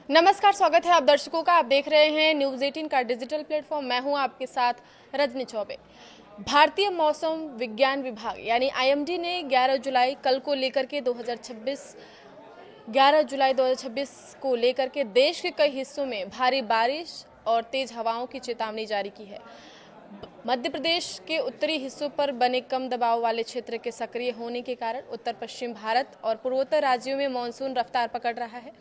नमस्कार, स्वागत है आप दर्शकों का। आप देख रहे हैं न्यूज़ 18 का डिजिटल प्लेटफॉर्म। मैं हूं आपके साथ रजनी चौबे। भारतीय मौसम विज्ञान विभाग यानी आईएमडी ने 11 जुलाई कल को लेकर के 11 जुलाई 2026 को लेकर के देश के कई हिस्सों में भारी बारिश और तेज हवाओं की चेतावनी जारी की है। मध्य प्रदेश के उत्तरी हिस्सों पर बने कम दबाव वाले क्षेत्र के सक्रिय होने के कारण उत्तर पश्चिम भारत और पूर्वोत्तर राज्यों में मानसून रफ्तार पकड़ रहा है।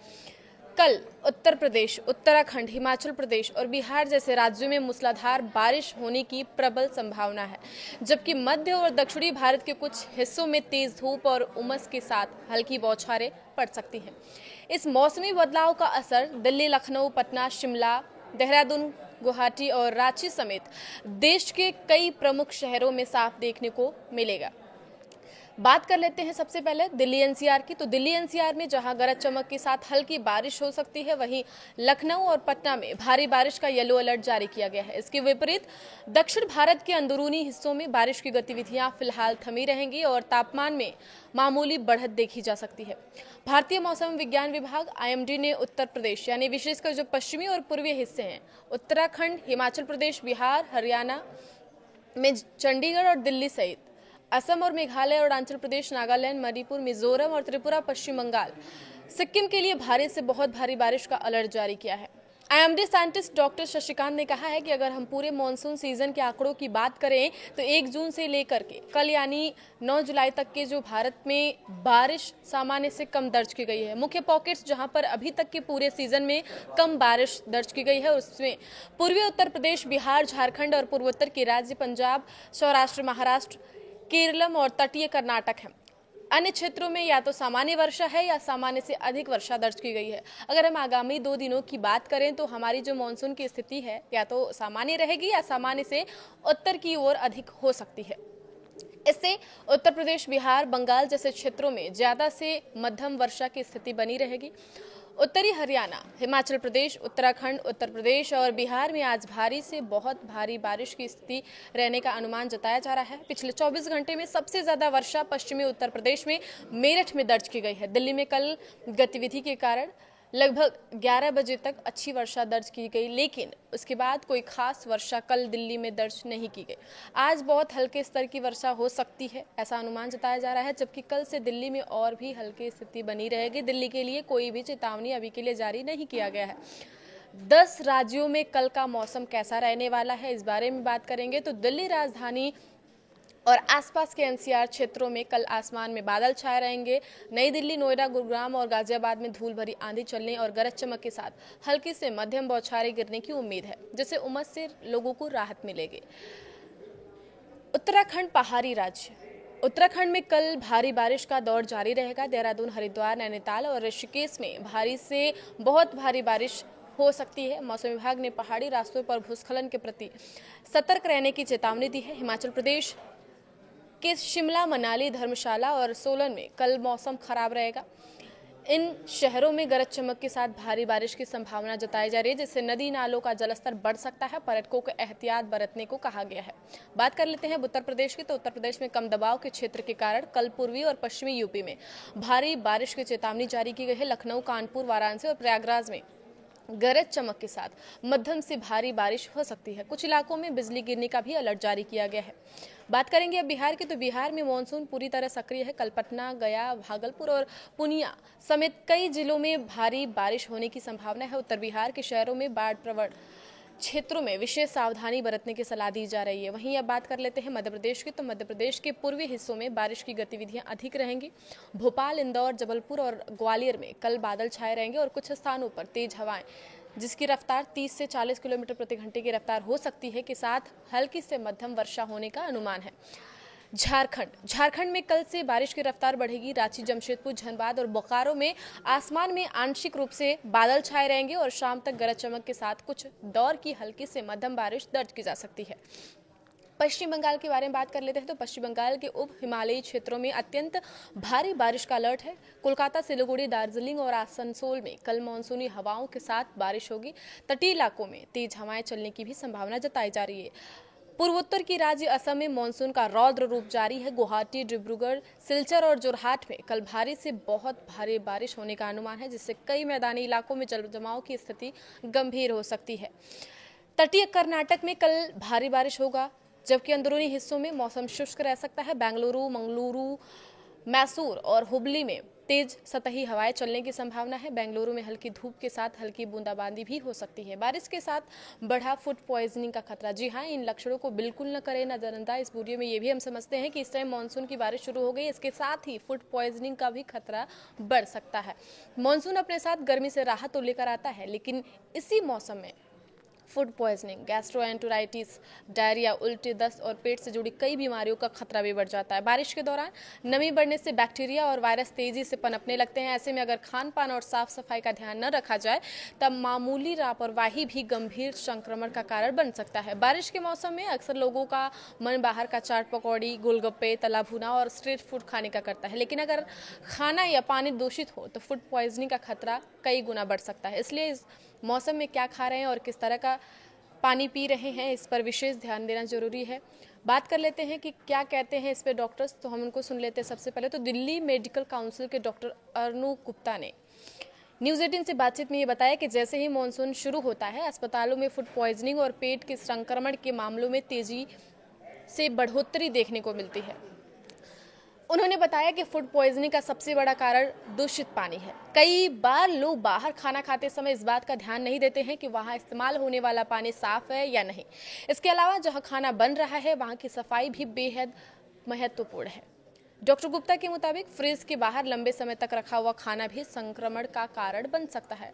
कल उत्तर प्रदेश, उत्तराखंड, हिमाचल प्रदेश और बिहार जैसे राज्यों में मूसलाधार बारिश होने की प्रबल संभावना है, जबकि मध्य और दक्षिणी भारत के कुछ हिस्सों में तेज धूप और उमस के साथ हल्की बौछारें पड़ सकती हैं। इस मौसमी बदलाव का असर दिल्ली, लखनऊ, पटना, शिमला, देहरादून, गुवाहाटी और रांची समेत देश के कई प्रमुख शहरों में साफ देखने को मिलेगा। बात कर लेते हैं सबसे पहले दिल्ली एनसीआर की। तो दिल्ली एनसीआर में जहां गरज चमक के साथ हल्की बारिश हो सकती है, वहीं लखनऊ और पटना में भारी बारिश का येलो अलर्ट जारी किया गया है। इसके विपरीत दक्षिण भारत के अंदरूनी हिस्सों में बारिश की गतिविधियां फिलहाल थमी रहेंगी और तापमान में मामूली बढ़त देखी जा सकती है। भारतीय मौसम विज्ञान विभाग आईएमडी ने उत्तर प्रदेश यानी विशेषकर जो पश्चिमी और पूर्वी हिस्से हैं, उत्तराखंड, हिमाचल प्रदेश, बिहार, हरियाणा में चंडीगढ़ और दिल्ली सहित असम और मेघालय और अरुणाचल प्रदेश, नागालैंड, मणिपुर, मिजोरम और त्रिपुरा, पश्चिम बंगाल, सिक्किम के लिए भारी से बहुत भारी बारिश का अलर्ट जारी किया है। आईएमडी साइंटिस्ट डॉक्टर शशिकांत ने कहा है कि अगर हम पूरे मॉनसून सीजन के आंकड़ों की बात करें तो 1 जून से लेकर के कल यानी 9 जुलाई तक के जो भारत में बारिश सामान्य से कम दर्ज की गई है। मुख्य पॉकेट्स जहां पर अभी तक के पूरे सीजन में कम बारिश दर्ज की गई है, उसमें पूर्वी उत्तर प्रदेश, बिहार, झारखंड और पूर्वोत्तर के राज्य पंजाब, सौराष्ट्र, महाराष्ट्र, केरलम और तटीय कर्नाटक है। अन्य क्षेत्रों में या तो सामान्य वर्षा है या सामान्य से अधिक वर्षा दर्ज की गई है। अगर हम आगामी 2 दिनों की बात करें तो हमारी जो मानसून की स्थिति है या तो सामान्य रहेगी या सामान्य से उत्तर की ओर अधिक हो सकती है। इससे उत्तर प्रदेश, बिहार, बंगाल जैसे क्षेत्रों में ज्यादा से मध्यम वर्षा की स्थिति बनी रहेगी। उत्तरी हरियाणा, हिमाचल प्रदेश, उत्तराखंड, उत्तर प्रदेश और बिहार में आज भारी से बहुत भारी बारिश की स्थिति रहने का अनुमान जताया जा रहा है। पिछले 24 घंटे में सबसे ज्यादा वर्षा पश्चिमी उत्तर प्रदेश में मेरठ में दर्ज की गई है। दिल्ली में कल गतिविधि के कारण लगभग 11 बजे तक अच्छी वर्षा दर्ज की गई, लेकिन उसके बाद कोई खास वर्षा कल दिल्ली में दर्ज नहीं की गई। आज बहुत हल्के स्तर की वर्षा हो सकती है, ऐसा अनुमान जताया जा रहा है, जबकि कल से दिल्ली में और भी हल्की स्थिति बनी रहेगी। दिल्ली के लिए कोई भी चेतावनी अभी के लिए जारी नहीं किया गया है। 10 राज्यों में कल का मौसम कैसा रहने वाला है, इस बारे में बात करेंगे तो दिल्ली, राजधानी और आसपास के एनसीआर क्षेत्रों में कल आसमान में बादल छाए रहेंगे। नई दिल्ली, नोएडा, गुरुग्राम और गाजियाबाद में धूल भरी आंधी चलने और गरज चमक के साथ हल्की से मध्यम बौछारें गिरने की उम्मीद है, जिससे उमस से लोगों को राहत मिलेगी। उत्तराखंड पहाड़ी राज्य, उत्तराखंड में कल भारी बारिश का दौर जारी रहेगा। देहरादून, हरिद्वार, नैनीताल और ऋषिकेश में भारी से बहुत भारी बारिश हो सकती है। मौसम विभाग ने पहाड़ी रास्तों पर भूस्खलन के प्रति सतर्क रहने की चेतावनी दी है। हिमाचल प्रदेश के शिमला, मनाली, धर्मशाला और सोलन में कल मौसम खराब रहेगा। इन शहरों में गरज चमक के साथ भारी बारिश की संभावना जताई जा रही है, जिससे नदी नालों का जलस्तर बढ़ सकता है। पर्यटकों को एहतियात बरतने को कहा गया है। बात कर लेते हैं उत्तर प्रदेश की। तो उत्तर प्रदेश में कम दबाव के क्षेत्र के कारण कल पूर्वी और पश्चिमी यूपी में भारी बारिश की चेतावनी जारी की गई है। लखनऊ, कानपुर, वाराणसी और प्रयागराज में गरज चमक के साथ मध्यम से भारी बारिश हो सकती है। कुछ इलाकों में बिजली गिरने का भी अलर्ट जारी किया गया है। बात करेंगे अब बिहार की। तो बिहार में मानसून पूरी तरह सक्रिय है। कल पटना, गया, भागलपुर और पूर्णिया समेत कई जिलों में भारी बारिश होने की संभावना है। उत्तर बिहार के शहरों में बाढ़ प्रवण क्षेत्रों में विशेष सावधानी बरतने की सलाह दी जा रही है। वहीं अब बात कर लेते हैं मध्य प्रदेश की। तो मध्य प्रदेश के पूर्वी हिस्सों में बारिश की गतिविधियां अधिक रहेंगी। भोपाल, इंदौर, जबलपुर और ग्वालियर में कल बादल छाए रहेंगे और कुछ स्थानों पर तेज हवाएं, जिसकी रफ्तार 30 से 40 किलोमीटर प्रति घंटे की रफ्तार हो सकती है, के साथ हल्की से मध्यम वर्षा होने का अनुमान है। झारखंड में कल से बारिश की रफ्तार बढ़ेगी। रांची, जमशेदपुर, धनबाद और बोकारो में आसमान में आंशिक रूप से बादल छाए रहेंगे और शाम तक गरज चमक के साथ कुछ दौर की हल्की से मध्यम बारिश दर्ज की जा सकती है। पश्चिम बंगाल के बारे में बात कर लेते हैं। तो पश्चिम बंगाल के उप हिमालयी क्षेत्रों में अत्यंत भारी बारिश का अलर्ट है। कोलकाता, सिलीगुड़ी, दार्जिलिंग और आसनसोल में कल मानसूनी हवाओं के साथ बारिश होगी। तटीय इलाकों में तेज हवाएं चलने की भी संभावना जताई जा रही है। पूर्वोत्तर की राज्य असम में मानसून का रौद्र रूप जारी है। गुवाहाटी, डिब्रूगढ़, सिलचर और जोरहाट में कल भारी से बहुत भारी बारिश होने का अनुमान है, जिससे कई मैदानी इलाकों में जलजमाव की स्थिति गंभीर हो सकती है। तटीय कर्नाटक में कल भारी बारिश होगा, जबकि अंदरूनी हिस्सों में मौसम शुष्क रह सकता है। बेंगलुरु, मंगलुरु, मैसूर और हुबली में तेज सतही हवाएं चलने की संभावना है। बेंगलुरु में हल्की धूप के साथ हल्की बूंदाबांदी भी हो सकती है। बारिश के साथ बढ़ा फूड पॉइजनिंग का खतरा। जी हाँ, इन लक्षणों को बिल्कुल न करें नजरअंदाज। इस वीडियो में ये भी हम समझते हैं कि इस टाइम मानसून की बारिश शुरू हो गई, इसके साथ ही फूड पॉइजनिंग का भी खतरा बढ़ सकता है। मानसून अपने साथ गर्मी से राहत तो लेकर आता है, लेकिन इसी मौसम में फूड पॉइजनिंग, गैस्ट्रोएंटेराइटिस, डायरिया, उल्टी, दस्त और पेट से जुड़ी कई बीमारियों का खतरा भी बढ़ जाता है। बारिश के दौरान नमी बढ़ने से बैक्टीरिया और वायरस तेजी से पनपने लगते हैं। ऐसे में अगर खान पान और साफ सफाई का ध्यान न रखा जाए तब मामूली लापरवाही भी गंभीर संक्रमण का कारण बन सकता है। बारिश के मौसम में अक्सर लोगों का मन बाहर का चाट पकौड़ी, गोलगप्पे, तला भुना और स्ट्रीट फूड खाने का करता है, लेकिन अगर खाना या पानी दूषित हो तो फूड पॉइजनिंग का खतरा कई गुना बढ़ सकता है। इसलिए इस मौसम में क्या खा रहे हैं और किस तरह का पानी पी रहे हैं, इस पर विशेष ध्यान देना जरूरी है। बात कर लेते हैं कि क्या कहते हैं इस पे डॉक्टर्स, तो हम उनको सुन लेते हैं। सबसे पहले तो दिल्ली मेडिकल काउंसिल के डॉक्टर अरनू गुप्ता ने न्यूज़ 18 से बातचीत में ये बताया कि जैसे ही मानसून शुरू होता है, अस्पतालों में फूड पॉइजनिंग और पेट के संक्रमण के मामलों में तेजी से बढ़ोतरी देखने को मिलती है। उन्होंने बताया कि फूड पॉइजनिंग का सबसे बड़ा कारण दूषित पानी है। कई बार लोग बाहर खाना खाते समय इस बात का ध्यान नहीं देते हैं कि वहां इस्तेमाल होने वाला पानी साफ है या नहीं। इसके अलावा जहां खाना बन रहा है वहां की सफाई भी बेहद महत्वपूर्ण है। डॉक्टर गुप्ता के मुताबिक फ्रिज के बाहर लंबे समय तक रखा हुआ खाना भी संक्रमण का कारण बन सकता है।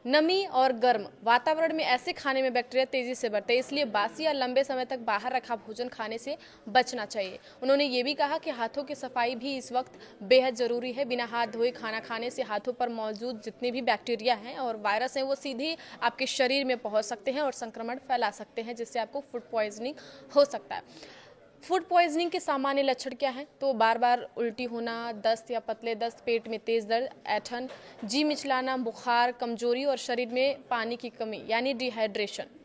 नमी और गर्म वातावरण में ऐसे खाने में बैक्टीरिया तेजी से बढ़ते हैं, इसलिए बासी या लंबे समय तक बाहर रखा भोजन खाने से बचना चाहिए। उन्होंने ये भी कहा कि हाथों की सफाई भी इस वक्त बेहद जरूरी है। बिना हाथ धोए खाना खाने से हाथों पर मौजूद जितने भी बैक्टीरिया हैं और वायरस हैं वो सीधे आपके शरीर में पहुंच सकते हैं और संक्रमण फैला सकते हैं, जिससे आपको फूड पॉइजनिंग हो सकता है। फूड पॉइजनिंग के सामान्य लक्षण क्या हैं? तो बार बार उल्टी होना, दस्त या पतले दस्त, पेट में तेज दर्द, ऐंठन, जी मिचलाना, बुखार, कमजोरी और शरीर में पानी की कमी यानी डिहाइड्रेशन।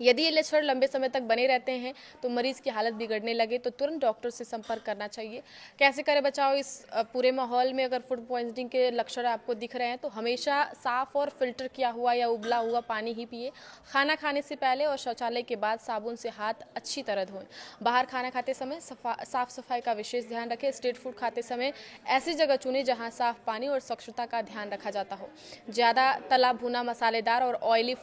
यदि ये लक्षण लंबे समय तक बने रहते हैं तो मरीज की हालत बिगड़ने लगे तो तुरंत डॉक्टर से संपर्क करना चाहिए। कैसे करें बचाव इस पूरे माहौल में? अगर फूड पॉइजनिंग के लक्षण आपको दिख रहे हैं तो हमेशा साफ और फिल्टर किया हुआ या उबला हुआ पानी ही पिए। खाना खाने से पहले और शौचालय के बाद साबुन से हाथ अच्छी तरह धोएं। बाहर खाना खाते समय साफ सफाई का विशेष ध्यान रखें। स्ट्रीट फूड खाते समय ऐसी जगह चुनें जहाँ साफ पानी और स्वच्छता का ध्यान रखा जाता हो। ज़्यादा तला भुना, मसालेदार और ऑयली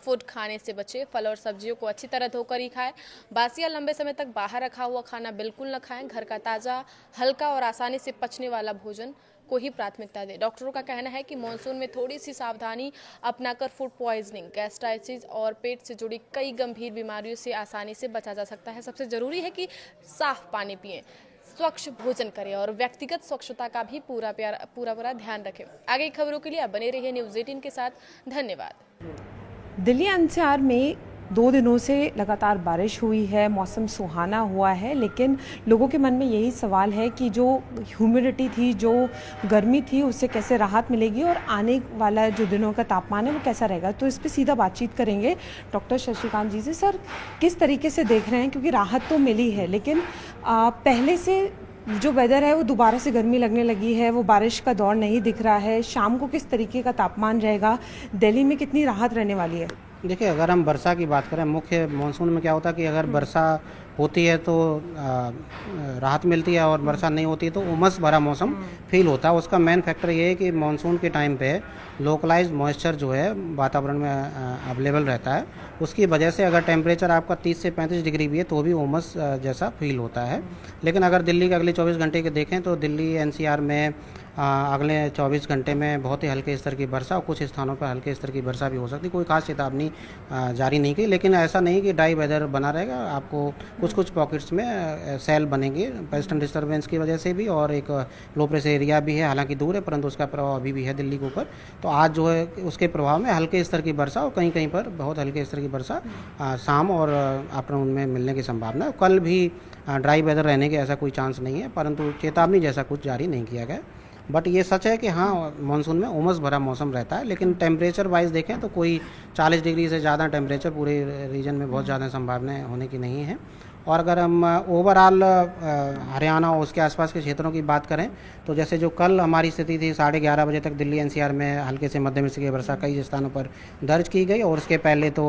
फूड खाने से बचे। फल और सब्जियों को अच्छी तरह धोकर ही खाएं। बासी या लंबे समय तक बाहर रखा हुआ खाना बिल्कुल न खाएं। घर का ताज़ा, हल्का और आसानी से पचने वाला भोजन को ही प्राथमिकता दें। डॉक्टरों का कहना है कि मानसून में थोड़ी सी सावधानी अपनाकर फूड पॉइजनिंग, गैस्ट्राइटिस और पेट से जुड़ी कई गंभीर बीमारियों से आसानी से बचा जा सकता है। सबसे जरूरी है कि साफ पानी पिएं, स्वच्छ भोजन करें और व्यक्तिगत स्वच्छता का भी पूरा ध्यान रखें। आगे की खबरों के लिए आप बने रहिए न्यूज़ 18 के साथ। धन्यवाद। दिल्ली एनसीआर में 2 दिनों से लगातार बारिश हुई है, मौसम सुहाना हुआ है, लेकिन लोगों के मन में यही सवाल है कि जो ह्यूमिडिटी थी, जो गर्मी थी, उससे कैसे राहत मिलेगी और आने वाला जो दिनों का तापमान है वो कैसा रहेगा। तो इस पे सीधा बातचीत करेंगे डॉक्टर शशिकांत जी से। सर, किस तरीके से देख रहे हैं, क्योंकि राहत तो मिली है लेकिन पहले से जो वेदर है वो दोबारा से गर्मी लगने लगी है, वो बारिश का दौर नहीं दिख रहा है। शाम को किस तरीके का तापमान रहेगा, दिल्ली में कितनी राहत रहने वाली है? देखिए, अगर हम वर्षा की बात करें, मुख्य मानसून में क्या होता है कि अगर वर्षा होती है तो राहत मिलती है और वर्षा नहीं होती है तो उमस भरा मौसम फील होता है। उसका मेन फैक्टर ये है कि मानसून के टाइम पे लोकलाइज्ड मॉइस्चर जो है वातावरण में अवेलेबल रहता है। उसकी वजह से अगर टेम्परेचर आपका 30 से 35 डिग्री भी है तो भी उमस जैसा फील होता है। लेकिन अगर दिल्ली के अगले 24 घंटे के देखें तो दिल्ली एनसीआर में अगले 24 घंटे में बहुत ही हल्के स्तर की वर्षा और कुछ स्थानों पर हल्के स्तर की वर्षा भी हो सकती है। कोई खास चेतावनी जारी नहीं की, लेकिन ऐसा नहीं कि ड्राई वेदर बना रहेगा। आपको कुछ पॉकेट्स में सेल बनेंगे वेस्टर्न डिस्टर्बेंस की वजह से भी, और एक लो प्रेशर एरिया भी है, हालांकि दूर है परंतु उसका प्रभाव अभी भी है दिल्ली के ऊपर। तो आज जो है उसके प्रभाव में हल्के स्तर की वर्षा और कहीं कहीं पर बहुत हल्के स्तर की वर्षा शाम और आफ्टरनून में मिलने की संभावना है। कल भी ड्राई वेदर रहने के ऐसा कोई चांस नहीं है, परंतु चेतावनी जैसा कुछ जारी नहीं किया गया। बट ये सच है कि हाँ मानसून में उमस भरा मौसम रहता है, लेकिन टेम्परेचर वाइज देखें तो कोई 40 डिग्री से ज़्यादा टेम्परेचर पूरे रीजन में बहुत ज़्यादा संभावनाएं होने की नहीं है। और अगर हम ओवरऑल हरियाणा और उसके आसपास के क्षेत्रों की बात करें तो जैसे जो कल हमारी स्थिति थी 11:30 बजे तक दिल्ली एनसीआर में हल्के से मध्यम से की वर्षा कई स्थानों पर दर्ज की गई, और उसके पहले तो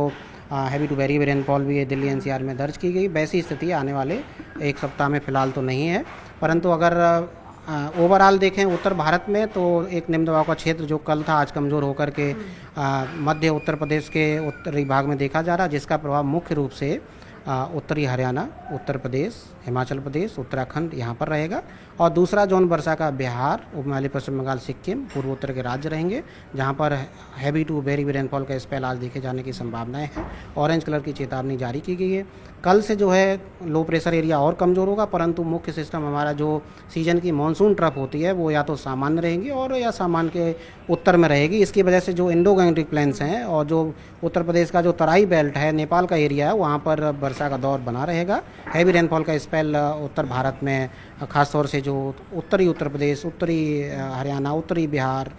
हैवी टू वेरी रेनफॉल भी दिल्ली एनसीआर में दर्ज की गई। वैसी स्थिति आने वाले एक सप्ताह में फ़िलहाल तो नहीं है, परंतु अगर ओवरऑल देखें उत्तर भारत में तो एक निम्न दबाव का क्षेत्र जो कल था आज कमज़ोर होकर के मध्य उत्तर प्रदेश के उत्तरी भाग में देखा जा रहा है, जिसका प्रभाव मुख्य रूप से उत्तरी हरियाणा, उत्तर प्रदेश, हिमाचल प्रदेश, उत्तराखंड यहाँ पर रहेगा। और दूसरा जोन वर्षा का बिहार, उप हिमालय, पश्चिम बंगाल, सिक्किम, पूर्वोत्तर के राज्य रहेंगे, जहाँ पर हैवी टू वेरी रेनफॉल का स्पेल आज देखे जाने की संभावनाएं हैं। ऑरेंज कलर की चेतावनी जारी की गई है। कल से जो है लो प्रेशर एरिया और कमज़ोर होगा, परंतु मुख्य सिस्टम हमारा जो सीजन की मानसून ट्रफ होती है वो या तो सामान्य रहेंगी और या सामान्य के उत्तर में रहेगी। इसकी वजह से जो इंडो गैंजेटिक प्लेन्स हैं और जो उत्तर प्रदेश का जो तराई बेल्ट है, नेपाल का एरिया है, वहाँ पर वर्षा का दौर बना रहेगा। हैवी रेनफॉल का स्पेल उत्तर भारत में खासतौर से जो उत्तरी उत्तर प्रदेश, उत्तरी हरियाणा, उत्तरी बिहार,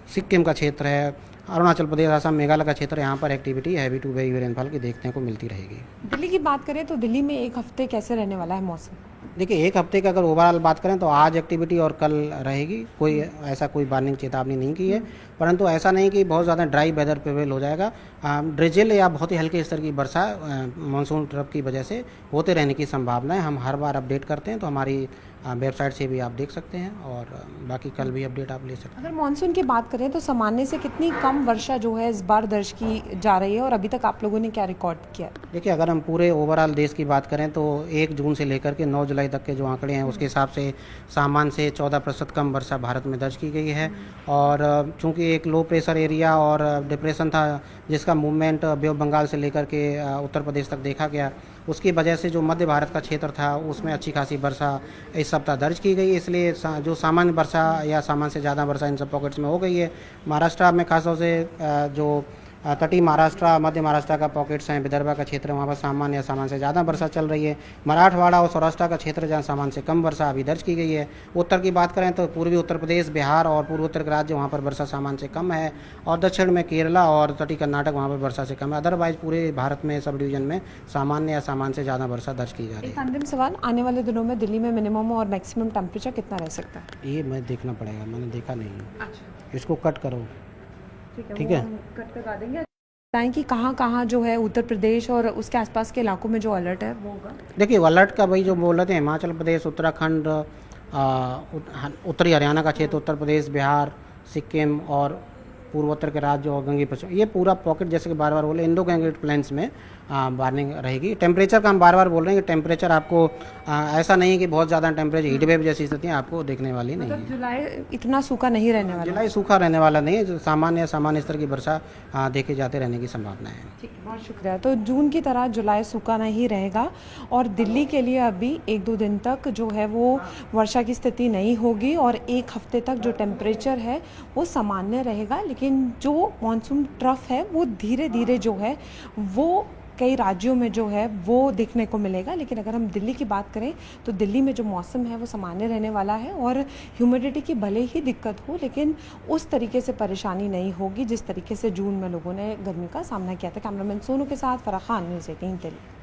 सिक्किम का क्षेत्र है, अरुणाचल प्रदेश, असम, मेघालय का क्षेत्र, यहाँ पर activity heavy to very rainfall की देखने को मिलती रहेगी। दिल्ली की बात करें तो दिल्ली में एक हफ्ते कैसे रहने वाला है मौसम? देखिए एक हफ्ते का अगर ओवरऑल बात करें तो आज एक्टिविटी और कल रहेगी, कोई ऐसा कोई वार्निंग चेतावनी नहीं की है, परंतु ऐसा नहीं कि बहुत ज़्यादा ड्राई वेदर प्रिवेल हो जाएगा। ड्रिजल या बहुत ही हल्के स्तर की वर्षा मानसून ट्रफ की वजह से होते रहने की संभावना है। हम हर बार अपडेट करते हैं, तो हमारी वेबसाइट से भी आप देख सकते हैं, और बाकी कल भी अपडेट आप ले सकते हैं। अगर मानसून की बात करें तो सामान्य से कितनी कम वर्षा जो है इस बार दर्ज की जा रही है, और अभी तक आप लोगों ने क्या रिकॉर्ड किया? देखिए अगर हम पूरे ओवरऑल देश की बात करें तो 1 जून से लेकर के 9 जुलाई तक के जो आंकड़े हैं उसके हिसाब से सामान्य से 14% कम वर्षा भारत में दर्ज की गई है। और चूंकि एक लो प्रेशर एरिया और डिप्रेशन था जिसका मूवमेंट बे ऑफ बंगाल से लेकर के उत्तर प्रदेश तक देखा गया, उसकी वजह से जो मध्य भारत का क्षेत्र था उसमें अच्छी खासी वर्षा इस सप्ताह दर्ज की गई। इसलिए जो सामान्य वर्षा या सामान्य से ज़्यादा वर्षा इन सब पॉकेट्स में हो गई है। महाराष्ट्र में खासतौर से जो तटीय महाराष्ट्र, मध्य महाराष्ट्र का पॉकेट्स हैं, विदर्भ का क्षेत्र, वहाँ पर सामान्य या सामान्य से ज़्यादा वर्षा चल रही है। मराठवाड़ा और सौराष्ट्र का क्षेत्र जहाँ सामान्य से कम वर्षा अभी दर्ज की गई है। उत्तर की बात करें तो पूर्वी उत्तर प्रदेश, बिहार और पूर्वोत्तर के राज्य, वहाँ पर वर्षा सामान्य से कम है। और दक्षिण में केरला और तटीय कर्नाटक, वहाँ पर वर्षा से कम है। अदरवाइज पूरे भारत में सब डिवीजन में सामान्य या सामान्य से ज़्यादा वर्षा दर्ज की जा रही है। एक अंतिम सवाल, आने वाले दिनों में दिल्ली में मिनिमम और मैक्सिमम टेम्परेचर कितना रह सकता है? ये मैं देखना पड़ेगा, मैंने देखा नहीं है। इसको कट करो, ठीक है? कट करवा देंगे। बताएं कि कहाँ जो है उत्तर प्रदेश और उसके आसपास के इलाकों में जो अलर्ट है वो होगा? देखिए अलर्ट का वही जो बोल रहे थे, हिमाचल प्रदेश, उत्तराखंड, उत्तरी हरियाणा का क्षेत्र, उत्तर प्रदेश, बिहार, सिक्किम और पूर्वोत्तर के राज्य और गंगे पश्चिम, ये पूरा पॉकेट जैसे कि बार बार बोले इंडो गैंजेटिक प्लेन्स में वार्निंग रहेगी। टेम्परेचर का हम बार बार बोल रहे हैं कि टेम्परेचर आपको ऐसा नहीं है कि बहुत ज़्यादा टेम्परेचर हीट वेव जैसी स्थितियाँ आपको देखने वाली नहीं है। जुलाई इतना सूखा नहीं रहने वाला? जुलाई सूखा रहने वाला नहीं है, जो सामान्य या सामान्य स्तर की वर्षा देखे जाते रहने की संभावना है। ठीक है, बहुत शुक्रिया। तो जून की तरह जुलाई सूखा नहीं रहेगा, और दिल्ली के लिए अभी 1-2 दिन तक जो है वो वर्षा की स्थिति नहीं होगी, और एक हफ्ते तक जो टेम्परेचर है वो सामान्य रहेगा। लेकिन जो मानसून ट्रफ है वो धीरे धीरे जो है वो कई राज्यों में जो है वो देखने को मिलेगा। लेकिन अगर हम दिल्ली की बात करें तो दिल्ली में जो मौसम है वो सामान्य रहने वाला है, और ह्यूमिडिटी की भले ही दिक्कत हो लेकिन उस तरीके से परेशानी नहीं होगी जिस तरीके से जून में लोगों ने गर्मी का सामना किया था। कैमरामैन सोनू के साथ फराह खान, न्यूज़ 18 दिल्ली।